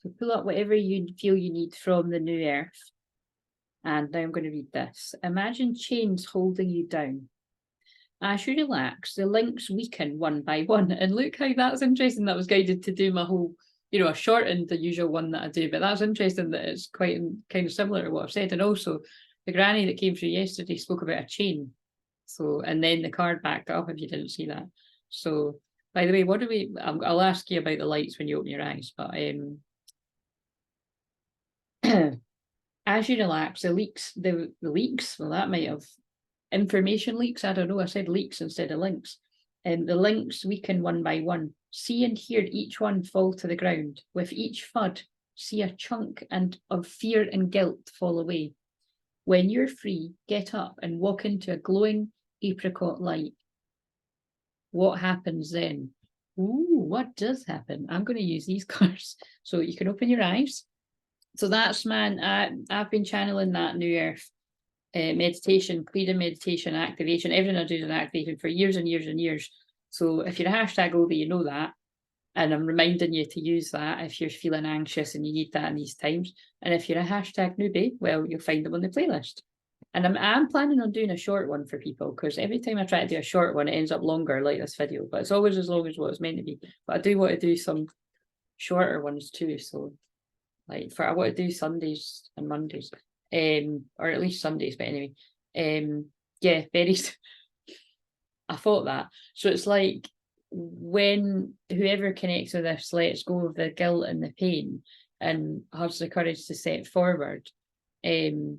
So pull up whatever you feel you need from the new earth. And now I'm going to read this. Imagine chains holding you down. As you relax, the links weaken one by one. And look how that's interesting. That was guided to do my whole, you know, I shortened the usual one that I do, but that's interesting that it's quite kind of similar to what I've said. And also the granny that came through yesterday spoke about a chain. So, and then the card backed up if you didn't see that. So, by the way, what do we, I'll ask you about the lights when you open your eyes, but as you relax, the leaks, well, that might have information leaks. I don't know. I said leaks instead of links. And the links weaken one by one. See and hear each one fall to the ground. With each thud, see a chunk of fear and guilt fall away. When you're free, get up and walk into a glowing apricot light. What happens then? Ooh, what does happen? I'm going to use these cards. So you can open your eyes. So that's, man, I've been channeling that New Earth meditation, clearing meditation, activation. Everything I do is an activation for years and years and years. So if you're a hashtag oldie, you know that. And I'm reminding you to use that if you're feeling anxious and you need that in these times. And if you're a hashtag newbie, well, you'll find them on the playlist. And I'm planning on doing a short one for people, because every time I try to do a short one, it ends up longer, like this video. But it's always as long as what it's meant to be. But I do want to do some shorter ones too. So, like, I want to do Sundays and Mondays, or at least Sundays. But anyway, yeah, very. I thought that. So it's like, when whoever connects with this lets go of the guilt and the pain and has the courage to step forward. And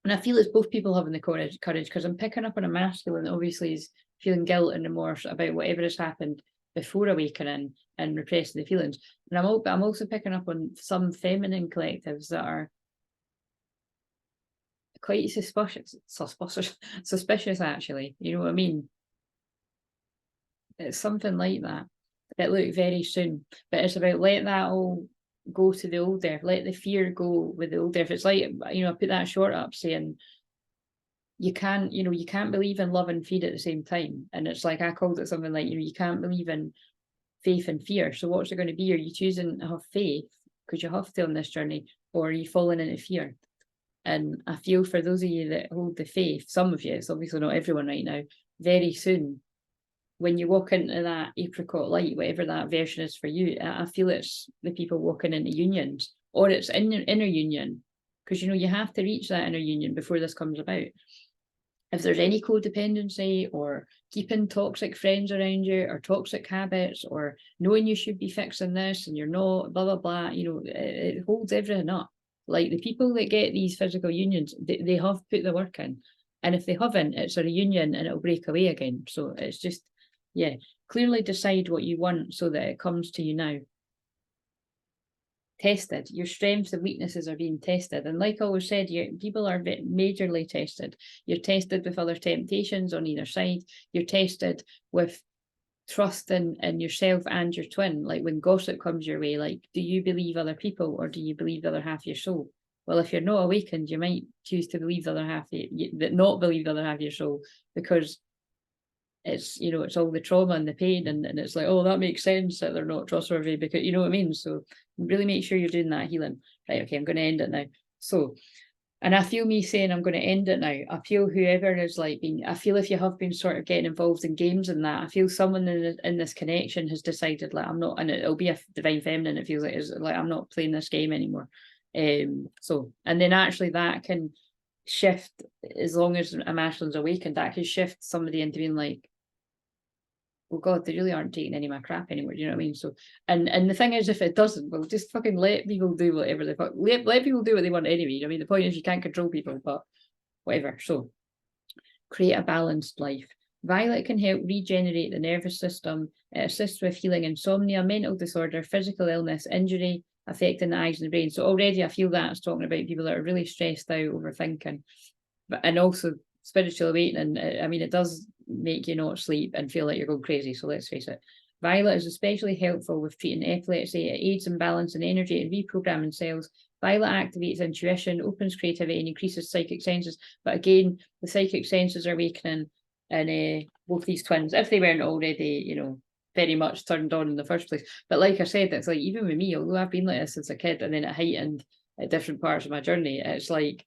I feel it's both people having the courage, because I'm picking up on a masculine that obviously is feeling guilt and remorse about whatever has happened before awakening and repressing the feelings. And I'm also picking up on some feminine collectives that are quite suspicious actually. You know what I mean? It's something like that. But look, very soon. But it's about let that all go to the old there. Let the fear go with the old there. If it's like, you know, I put that short up saying you can't believe in love and fear at the same time. And it's like, I called it something like, you can't believe in faith and fear. So what's it going to be? Are you choosing to have faith because you have to on this journey, or are you falling into fear? And I feel for those of you that hold the faith, some of you, it's obviously not everyone right now, very soon, when you walk into that apricot light, whatever that version is for you, I feel it's the people walking into unions, or it's inner union, because you have to reach that inner union before this comes about. If there's any codependency, or keeping toxic friends around you, or toxic habits, or knowing you should be fixing this and you're not, blah, blah, blah, it holds everything up. Like the people that get these physical unions, they have put the work in. And if they haven't, it's a reunion and it'll break away again. So it's just, yeah, clearly decide what you want so that it comes to you now. Tested. Your strengths and weaknesses are being tested. And like I always said, people are majorly tested. You're tested with other temptations on either side. You're tested with trust in yourself and your twin. Like when gossip comes your way, like, do you believe other people, or do you believe the other half of your soul? Well, if you're not awakened, you might choose to believe the other half, not believe the other half of your soul, because it's, it's all the trauma and the pain, and it's like, oh, that makes sense that they're not trustworthy, because you know what I mean. So really make sure you're doing that healing. Right, okay, I'm going to end it now. So, and I feel me saying I'm going to end it now, I feel whoever is like I feel if you have been sort of getting involved in games and that, I feel someone in this connection has decided, like, I'm not, and it'll be a divine feminine, it feels like, is like, I'm not playing this game anymore. So, and then actually that can shift, as long as a masculine's awakened, that can shift somebody into being like, oh God, they really aren't taking any of my crap anymore. Do you know what I mean? So, and the thing is, if it doesn't, well, just fucking let people do whatever they let people do what they want anyway. I mean, the point is you can't control people, but whatever. So, create a balanced life. Violet can help regenerate the nervous system. It assists with healing insomnia, mental disorder, physical illness, injury affecting the eyes and the brain. So already I feel that's talking about people that are really stressed out, overthinking, and also spiritual awakening. I mean, it does make you not sleep and feel like you're going crazy. So let's face it. Violet is especially helpful with treating epilepsy. It aids in balancing energy and reprogramming cells. Violet activates intuition, opens creativity, and increases psychic senses. But again, the psychic senses are awakening in both these twins, if they weren't already, very much turned on in the first place. But like I said, it's like, even with me, although I've been like this since a kid, and then it heightened at different parts of my journey, it's like,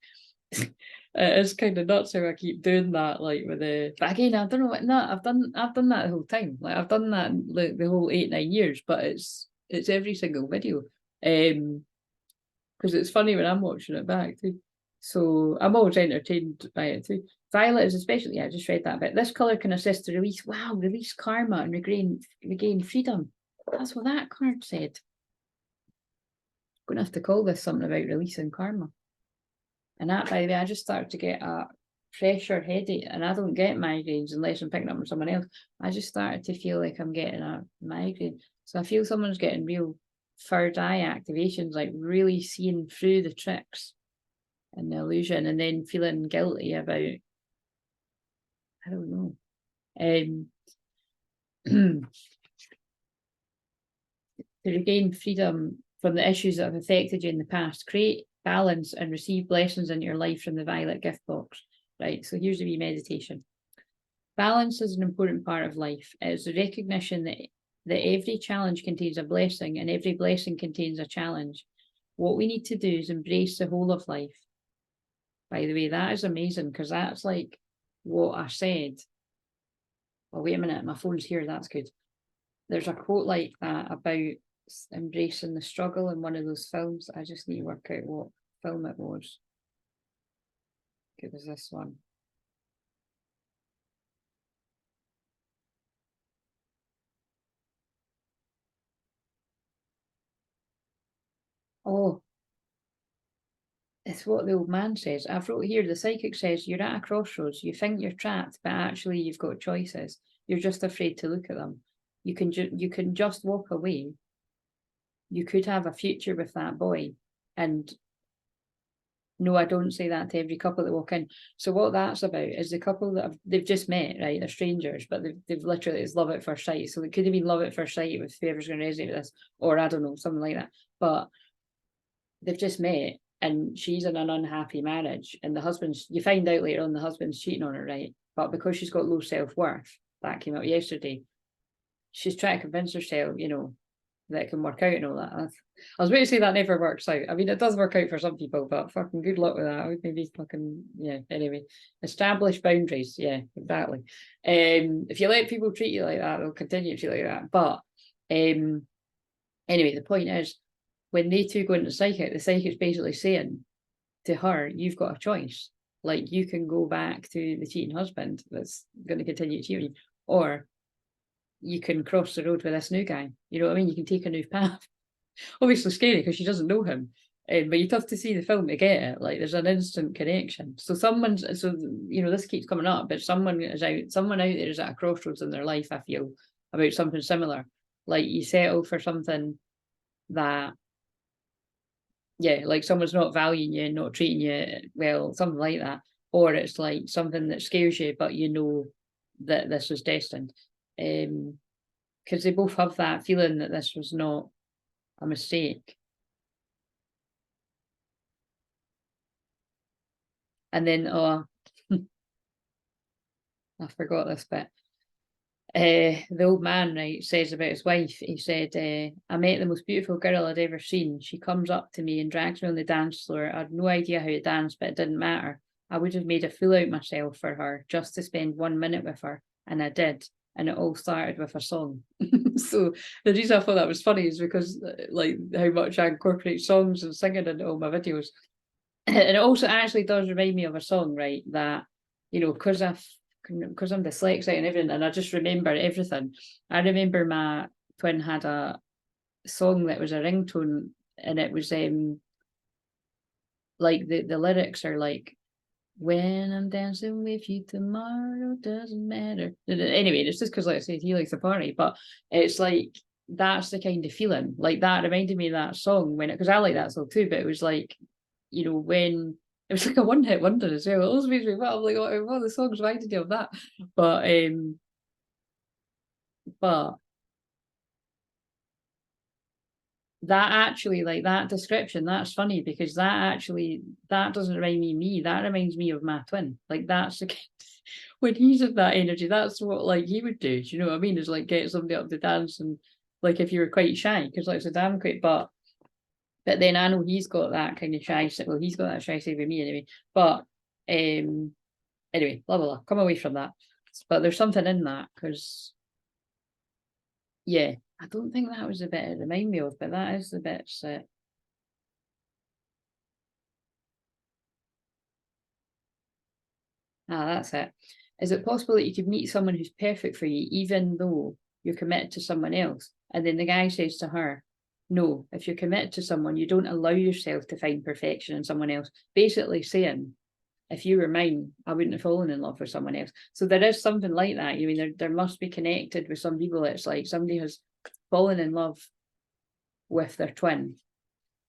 it's kind of nuts how I keep doing that, like with but again, I don't know what, I've done that the whole time. Like I've done that like the whole 8-9 years, but it's every single video. Because it's funny when I'm watching it back too. So I'm always entertained by it too. Violet is especially, I just read that bit. This colour can assist to release karma and regain freedom. That's what that card said. I'm gonna have to call this something about releasing karma. And that, by the way, I just started to get a pressure headache, and I don't get migraines unless I'm picking up on someone else. I just started to feel like I'm getting a migraine. So I feel someone's getting real third eye activations, like really seeing through the tricks and the illusion, and then feeling guilty about, I don't know. to regain freedom from the issues that have affected you in the past. Create balance and receive blessings in your life from the violet gift box. Right, so here's the wee meditation. Balance is an important part of life. It is the recognition that every challenge contains a blessing and every blessing contains a challenge. What we need to do is embrace the whole of life. By the way, that is amazing, because that's like what I said. Oh, wait a minute, my phone's here, that's good. There's a quote like that about embracing the struggle in one of those films. I just need to work out what film it was. It was this one. Oh, it's what the old man says. I've wrote here, the psychic says, you're at a crossroads. You think you're trapped, but actually you've got choices. You're just afraid to look at them. You can just walk away. You could have a future with that boy. And no, I don't say that to every couple that walk in. So what that's about is the couple that they've just met, right? They're strangers, but they've literally, it's love at first sight. So it could have been love at first sight with whoever's going to resonate with this, or I don't know, something like that. But they've just met, and she's in an unhappy marriage, and the husband's, you find out later on the husband's cheating on her, right? But because she's got low self-worth, that came out yesterday, she's trying to convince herself, you know, that it can work out and all that. I was about to say that never works out. I mean, it does work out for some people, but fucking good luck with that. I would maybe fucking, yeah, anyway. Establish boundaries. Yeah, exactly. If you let people treat you like that, they'll continue to treat you like that. But anyway, the point is, when they two go into the psychic's basically saying to her, you've got a choice. Like, you can go back to the cheating husband that's going to continue to cheat you, or you can cross the road with this new guy. You know what I mean? You can take a new path. Obviously scary because she doesn't know him. But you have to see the film to get it. Like, there's an instant connection. So you know, this keeps coming up, but someone out there is at a crossroads in their life, I feel, about something similar. Like, you settle for something that, yeah, like someone's not valuing you, not treating you well, something like that. Or it's like something that scares you, but you know that this was destined. Because they both have that feeling that this was not a mistake. And then, I forgot this bit. The old man, right, says about his wife, he said, I met the most beautiful girl I'd ever seen. She comes up to me and drags me on the dance floor. I had no idea how to dance, but it didn't matter. I would have made a fool out of myself for her just to spend 1 minute with her. And I did. And it all started with a song. So the reason I thought that was funny is because, like, how much I incorporate songs and singing into all my videos. And it also actually does remind me of a song, right, that, you know, because I'm dyslexic and everything, and I just remember everything. I remember my twin had a song that was a ringtone, and it was like the lyrics are like, when I'm dancing with you tomorrow, doesn't matter. Anyway, it's just because, like I said, he likes the party, but it's like, that's the kind of feeling. Like, that reminded me of that song, because I like that song too, but it was like, you know, when it was like a one-hit wonder as well. It always makes me feel like, what the songs reminded you of that? But that actually, like, that description, that's funny, because that doesn't remind me. That reminds me of my twin. Like, that's the when he's in that energy, that's what, like, he would do. Do you know what I mean? Is like get somebody up to dance, and like, if you were quite shy, because like I said, I'm quite, but then I know he's got that kind of shy. Well, he's got that shy side with me anyway. But anyway, blah blah blah. Come away from that. But there's something in that, because yeah, I don't think that was the bit it reminded me of, but that is the bits that. That's it. Is it possible that you could meet someone who's perfect for you, even though you're committed to someone else? And then the guy says to her, no, if you're committed to someone, you don't allow yourself to find perfection in someone else. Basically saying, if you were mine, I wouldn't have fallen in love with someone else. So there is something like that. You mean, there must be connected with some people. It's like somebody has fallen in love with their twin.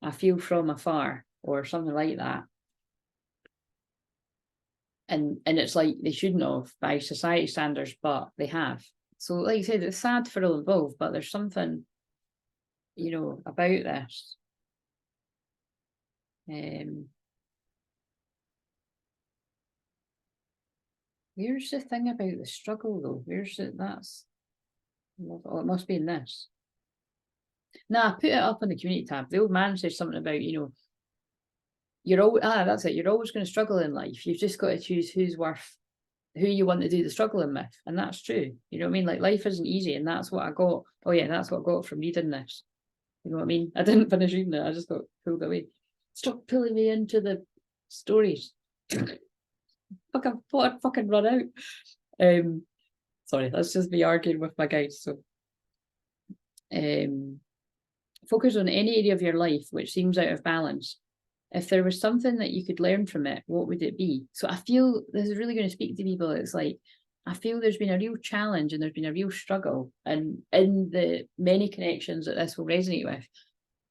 I feel from afar, or something like that. And it's like, they shouldn't have by society standards, but they have. So like I said, it's sad for all involved, but there's something you know, about this. Where's the thing about the struggle though? Where's it? That's, oh, it must be in this. Nah, put it up on the community tab. The old man says something about, you know, you're always, that's it. You're always going to struggle in life. You've just got to choose who you want to do the struggling with. And that's true. You know what I mean? Like, life isn't easy. And that's what I got. Oh yeah, that's what I got from reading this. You know what I mean? I didn't finish reading it. I just got pulled away. Stop pulling me into the stories. Fucking run out. Sorry, that's just me arguing with my guys. So focus on any area of your life which seems out of balance. If there was something that you could learn from it, what would it be? So I feel this is really going to speak to people. It's like, I feel there's been a real challenge and there's been a real struggle, and in the many connections that this will resonate with.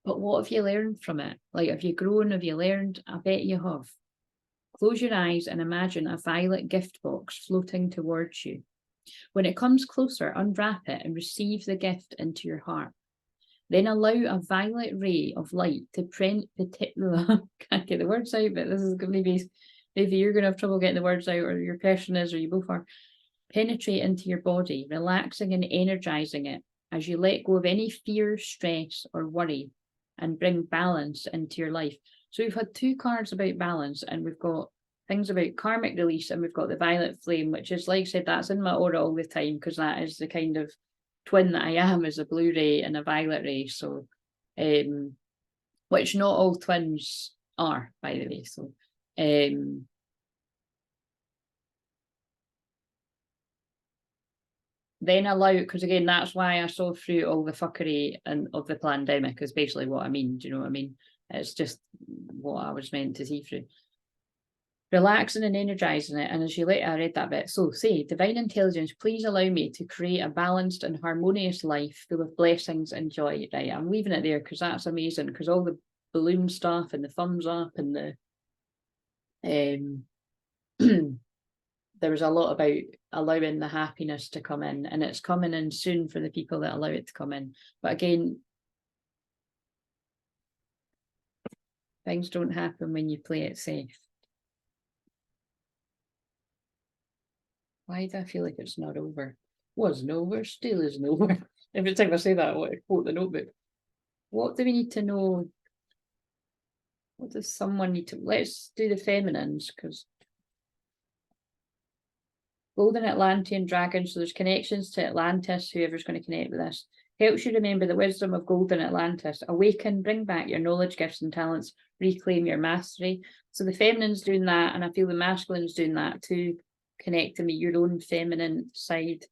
But what have you learned from it? Like, have you grown? Have you learned? I bet you have. Close your eyes and imagine a violet gift box floating towards you. When it comes closer, unwrap it and receive the gift into your heart. Then allow a violet ray of light to can't get the words out, but this is maybe you're going to have trouble getting the words out, or your person is, or you both are. Penetrate into your body, relaxing and energizing it as you let go of any fear, stress, or worry, and bring balance into your life. So we've had two cards about balance, and we've got things about karmic release, and we've got the violet flame, which is, like I said, that's in my aura all the time, because that is the kind of twin that I am, is a blue ray and a violet ray. So which not all twins are, by the way. So then allow, because again, that's why I saw through all the fuckery and of the pandemic, is basically what I mean. Do you know what I mean? It's just what I was meant to see through. Relaxing and energizing it. And as you later, I read that bit. So say, divine intelligence, please allow me to create a balanced and harmonious life full of blessings and joy. Right, I'm leaving it there because that's amazing, because all the balloon stuff and the thumbs up and the there was a lot about allowing the happiness to come in, and it's coming in soon for the people that allow it to come in. But again, things don't happen when you play it safe. Why do I feel like it's not over? Wasn't over, still isn't over. Every time I say that, I want to quote the notebook. What do we need to know? What does someone need to... Let's do the feminines, because Golden Atlantean Dragon, so there's connections to Atlantis, whoever's going to connect with this. Helps you remember the wisdom of Golden Atlantis. Awaken, bring back your knowledge, gifts and talents, reclaim your mastery. So the feminine's doing that, and I feel the masculine's doing that too, connecting with your own feminine side.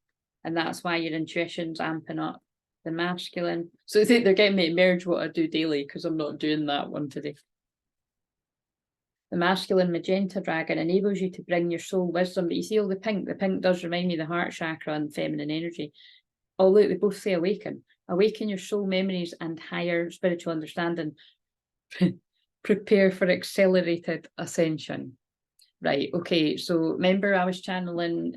And that's why your intuition's amping up the masculine. So they're getting me to merge what I do daily, because I'm not doing that one today. The masculine magenta dragon enables you to bring your soul wisdom. But you see all the pink does remind me of the heart chakra and feminine energy. Oh, look, they both say awaken. Awaken your soul memories and higher spiritual understanding. Prepare for accelerated ascension. Right, okay, so remember I was channeling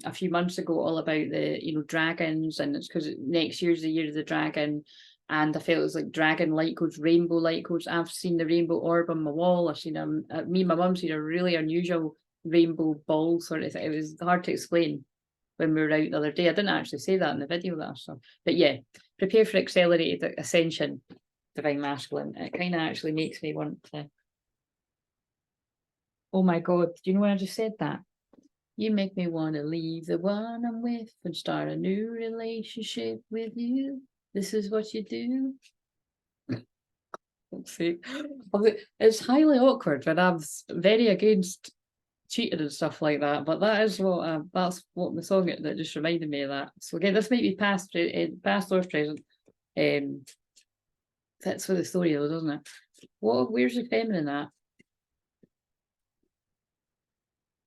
a few months ago all about the, you know, dragons, and it's because next year's the year of the dragon, and I felt it was like dragon light codes, rainbow light codes. I've seen the rainbow orb on my wall. I've seen me and my mum seen a really unusual rainbow ball sort of thing. It was hard to explain when we were out the other day. I didn't actually say that in the video that I saw. But yeah, prepare for accelerated ascension, divine masculine. It kind of actually makes me want to... Oh my God, do you know when I just said that? You make me want to leave the one I'm with and start a new relationship with you. This is what you do. See, it's highly awkward when I'm very against cheating and stuff like that, but that's what the song that just reminded me of that. So again, this might be past or present. That's for the story though, doesn't it? Where's the feminine at?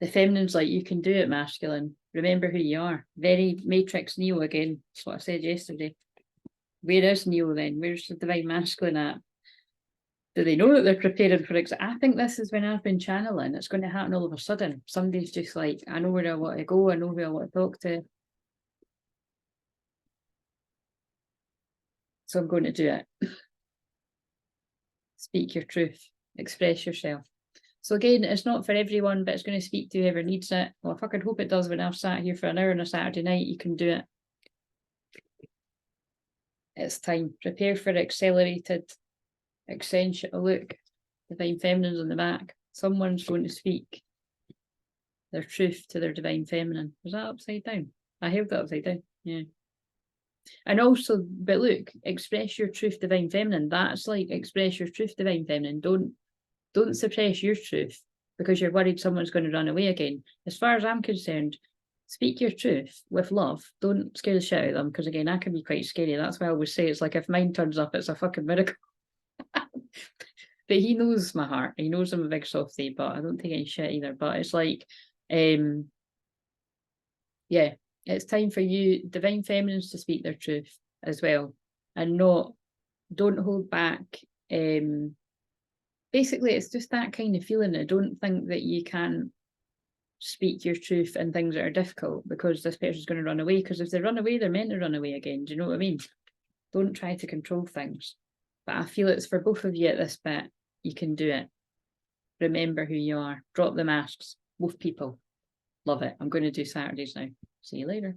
The feminine's like, you can do it, masculine. Remember who you are. Very Matrix Neo again. That's what I said yesterday. Where is Neo then? Where's the divine masculine at? Do they know that they're preparing for exit? I think this is when I've been channeling. It's going to happen all of a sudden. Somebody's just like, I know where I want to go. I know who I want to talk to. So I'm going to do it. Speak your truth. Express yourself. So again, it's not for everyone, but it's going to speak to whoever needs it. Well, I fucking hope it does. When I've sat here for an hour on a Saturday night, you can do it. It's time. Prepare for accelerated Ascension. Oh, look, Divine Feminine's on the back. Someone's going to speak their truth to their Divine Feminine. Was that upside down? I held that upside down. Yeah. And also, but look, express your truth, Divine Feminine. That's like express your truth, Divine Feminine. Don't suppress your truth because you're worried someone's going to run away again. As far as I'm concerned, speak your truth with love. Don't scare the shit out of them, because again, that can be quite scary. That's why I always say it's like if mine turns up, it's a fucking miracle. But he knows my heart. He knows I'm a big softie, but I don't take any shit either. But it's like, yeah, it's time for you, Divine Feminines, to speak their truth as well, and don't hold back. Basically, it's just that kind of feeling. I don't think that you can speak your truth in things that are difficult because this person's going to run away. Because if they run away, they're meant to run away again. Do you know what I mean? Don't try to control things. But I feel it's for both of you at this bit. You can do it. Remember who you are. Drop the masks. Both people. Love it. I'm going to do Saturdays now. See you later.